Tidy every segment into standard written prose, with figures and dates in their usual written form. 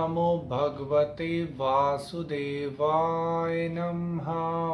नमो भगवते वासुदेवाय नमः।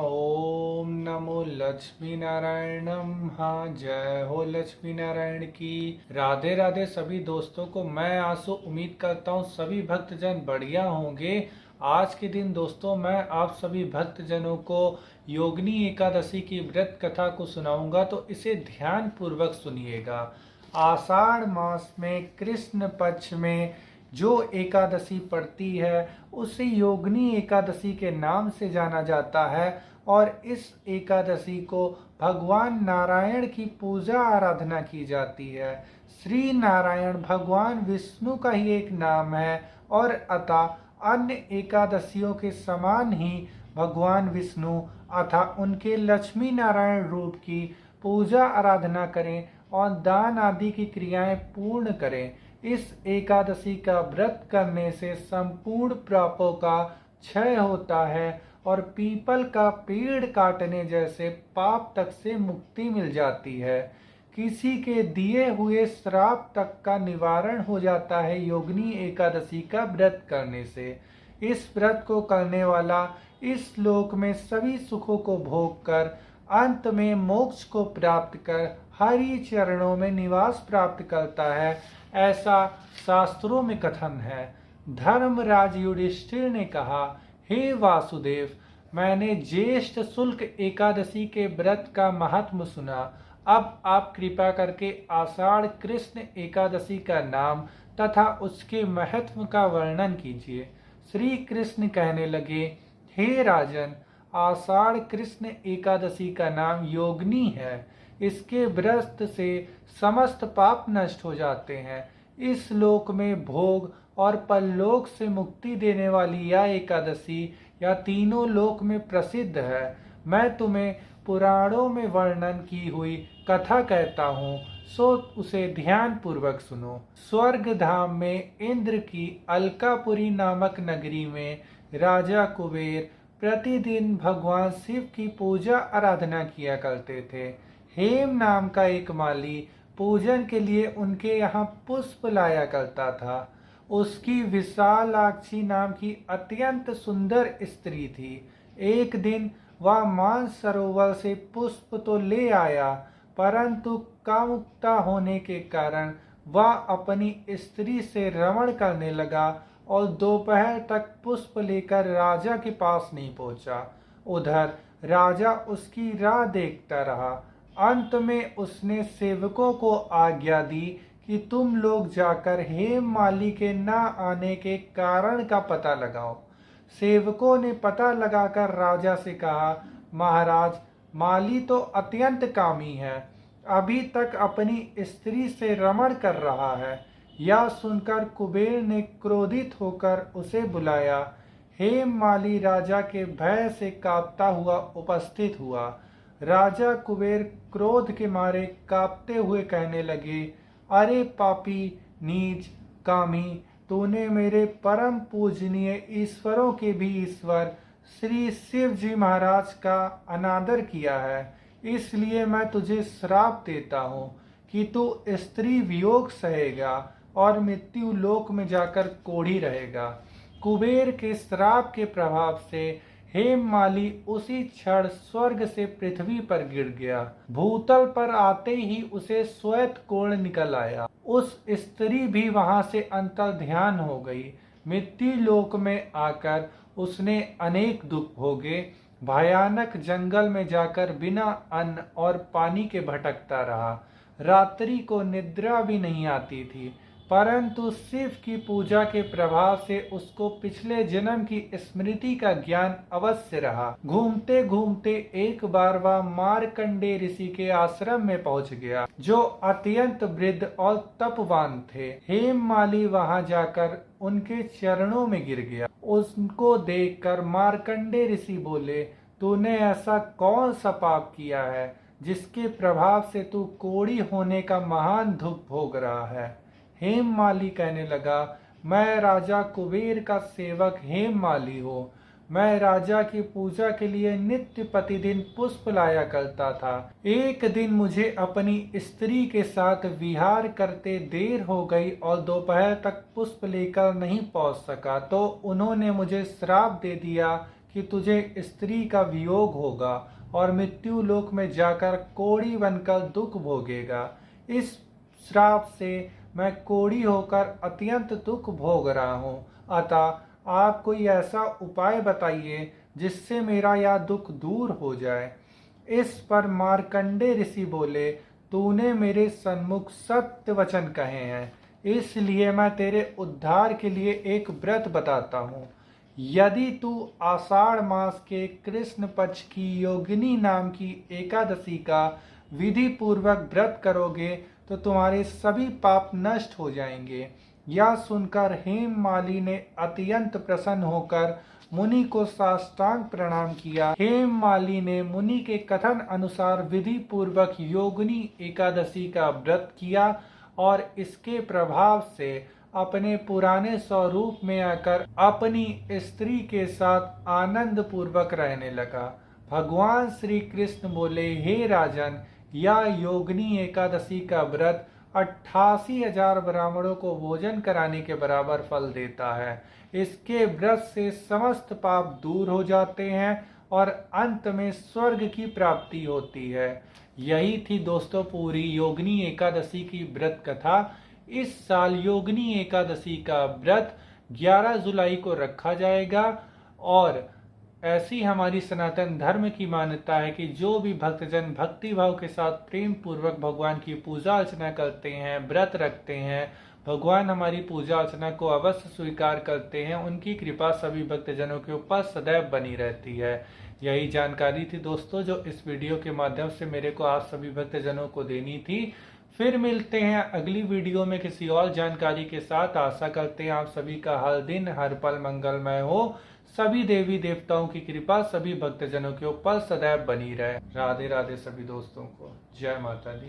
ओम नमो लक्ष्मी नारायण नमः। जय हो लक्ष्मी नारायण की। राधे राधे सभी दोस्तों को। मैं आंसू उम्मीद करता हूँ सभी भक्तजन बढ़िया होंगे। आज के दिन दोस्तों मैं आप सभी भक्तजनों को योगिनी एकादशी की व्रत कथा को सुनाऊंगा, तो इसे ध्यान पूर्वक सुनिएगा। आषाढ़ मास में कृष्ण पक्ष में जो एकादशी पड़ती है उसे योगिनी एकादशी के नाम से जाना जाता है, और इस एकादशी को भगवान नारायण की पूजा आराधना की जाती है। श्री नारायण भगवान विष्णु का ही एक नाम है, और अतः अन्य एकादशियों के समान ही भगवान विष्णु अथा उनके लक्ष्मी नारायण रूप की पूजा आराधना करें और दान आदि की क्रियाएं पूर्ण करें। इस एकादशी का व्रत करने से संपूर्ण पापों का क्षय होता है और पीपल का पेड़ काटने जैसे पाप तक से मुक्ति मिल जाती है। किसी के दिए हुए श्राप तक का निवारण हो जाता है योगिनी एकादशी का व्रत करने से। इस व्रत को करने वाला इस लोक में सभी सुखों को भोग कर अंत में मोक्ष को प्राप्त कर हरि चरणों में निवास प्राप्त करता है, ऐसा शास्त्रों में कथन है। धर्मराज युधिष्ठिर ने कहा, हे वासुदेव, मैंने ज्येष्ठ शुक्ल एकादशी के व्रत का महात्म सुना। अब आप कृपा करके आषाढ़ कृष्ण एकादशी का नाम तथा उसके महत्व का वर्णन कीजिए। श्री कृष्ण कहने लगे, हे राजन, आषाढ़ कृष्ण एकादशी का नाम योगिनी है। इसके व्रत से समस्त पाप नष्ट हो जाते हैं। इस लोक में भोग और परलोक से मुक्ति देने वाली यह एकादशी या तीनों लोक में प्रसिद्ध है। मैं तुम्हें पुराणों में वर्णन की हुई कथा कहता हूँ, सो उसे ध्यान पूर्वक सुनो। स्वर्ग धाम में इंद्र की अलकापुरी नामक नगरी में राजा कुबेर प्रतिदिन भगवान शिव की पूजा आराधना किया करते थे। हेम नाम का एक माली पूजन के लिए उनके यहाँ पुष्प लाया करता था। उसकी विशालाक्षी नाम की अत्यंत सुंदर स्त्री थी। एक दिन वह मानसरोवर से पुष्प तो ले आया, परंतु कामुकता होने के कारण वह अपनी स्त्री से रमण करने लगा और दोपहर तक पुष्प लेकर राजा के पास नहीं पहुंचा। उधर राजा उसकी राह देखता रहा। अंत में उसने सेवकों को आज्ञा दी कि तुम लोग जाकर हेम माली के न आने के कारण का पता लगाओ। सेवकों ने पता लगाकर राजा से कहा, महाराज, माली तो अत्यंत कामी है, अभी तक अपनी स्त्री से रमण कर रहा है। यह सुनकर कुबेर ने क्रोधित होकर उसे बुलाया। हेम माली राजा के भय से कांपता हुआ उपस्थित हुआ। राजा कुबेर क्रोध के मारे कांपते हुए कहने लगे, अरे पापी, नीच, कामी, तूने मेरे परम पूजनीय ईश्वरों के भी ईश्वर श्री शिव जी महाराज का अनादर किया है। इसलिए मैं तुझे श्राप देता हूँ कि तू स्त्री वियोग सहेगा और मृत्यु लोक में जाकर कोढ़ी रहेगा। कुबेर के श्राप के प्रभाव से हेममाली उसी क्षण स्वर्ग से पृथ्वी पर गिर गया। भूतल पर आते ही उसे श्वेत कोण निकल आया। उस स्त्री भी वहां से अंतर्ध्यान हो गई। मृत्यु लोक में आकर उसने अनेक दुख भोगे। भयानक जंगल में जाकर बिना अन्न और पानी के भटकता रहा। रात्रि को निद्रा भी नहीं आती थी, परंतु शिव की पूजा के प्रभाव से उसको पिछले जन्म की स्मृति का ज्ञान अवश्य रहा। घूमते घूमते एक बार वह मार्कंडे ऋषि के आश्रम में पहुंच गया, जो अत्यंत वृद्ध और तपवान थे। हेममाली वहां जाकर उनके चरणों में गिर गया। उसको देखकर मार्कंडे ऋषि बोले, तूने ऐसा कौन सा पाप किया है जिसके प्रभाव से तू कोढ़ी होने का महान दुख भोग रहा है। हेममाली कहने लगा, मैं राजा कुबेर का सेवक हेममाली हूँ। मैं राजा की पूजा के लिए नित्य प्रतिदिन पुष्प लाया करता था। एक दिन मुझे अपनी स्त्री के साथ विहार करते देर हो गई और दोपहर तक पुष्प लेकर नहीं पहुंच सका, तो उन्होंने मुझे श्राप दे दिया कि तुझे स्त्री का वियोग होगा और मृत्यु लोक में जाकर कोढ़ी बनकर दुख भोगेगा। इस श्राप से मैं कोढ़ी होकर अत्यंत दुख भोग रहा हूँ। अतः आप कोई ऐसा उपाय बताइए जिससे मेरा यह दुख दूर हो जाए। इस पर मार्कंडे ऋषि बोले, तूने मेरे सन्मुख सत्य वचन कहे हैं, इसलिए मैं तेरे उद्धार के लिए एक व्रत बताता हूँ। यदि तू आषाढ़ मास के कृष्ण पक्ष की योगिनी नाम की एकादशी का विधि पूर्वक व्रत करोगे तो तुम्हारे सभी पाप नष्ट हो जाएंगे। यह सुनकर हेममाली ने अत्यंत प्रसन्न होकर मुनि को साष्टांग प्रणाम किया। हेममाली ने मुनि के कथन अनुसार विधि पूर्वक योगिनी एकादशी का व्रत किया और इसके प्रभाव से अपने पुराने स्वरूप में आकर अपनी स्त्री के साथ आनंद पूर्वक रहने लगा। भगवान श्री कृष्ण बोले, हे राजन, यह योगिनी एकादशी का व्रत 88,000 ब्राह्मणों को भोजन कराने के बराबर फल देता है। इसके व्रत से समस्त पाप दूर हो जाते हैं और अंत में स्वर्ग की प्राप्ति होती है। यही थी दोस्तों पूरी योगिनी एकादशी की व्रत कथा। इस साल योगिनी एकादशी का व्रत 11 जुलाई को रखा जाएगा और ऐसी हमारी सनातन धर्म की मान्यता है कि जो भी भक्तजन भक्ति भाव के साथ प्रेम पूर्वक भगवान की पूजा अर्चना करते हैं, व्रत रखते हैं, भगवान हमारी पूजा अर्चना को अवश्य स्वीकार करते हैं। उनकी कृपा सभी भक्तजनों के ऊपर सदैव बनी रहती है। यही जानकारी थी दोस्तों जो इस वीडियो के माध्यम से मेरे को आप सभी भक्तजनों को देनी थी। फिर मिलते हैं अगली वीडियो में किसी और जानकारी के साथ। आशा करते हैं आप सभी का हर दिन हर पल मंगलमय हो। सभी देवी देवताओं की कृपा सभी भक्तजनों के ऊपर सदैव बनी रहे। राधे राधे सभी दोस्तों को। जय माता दी।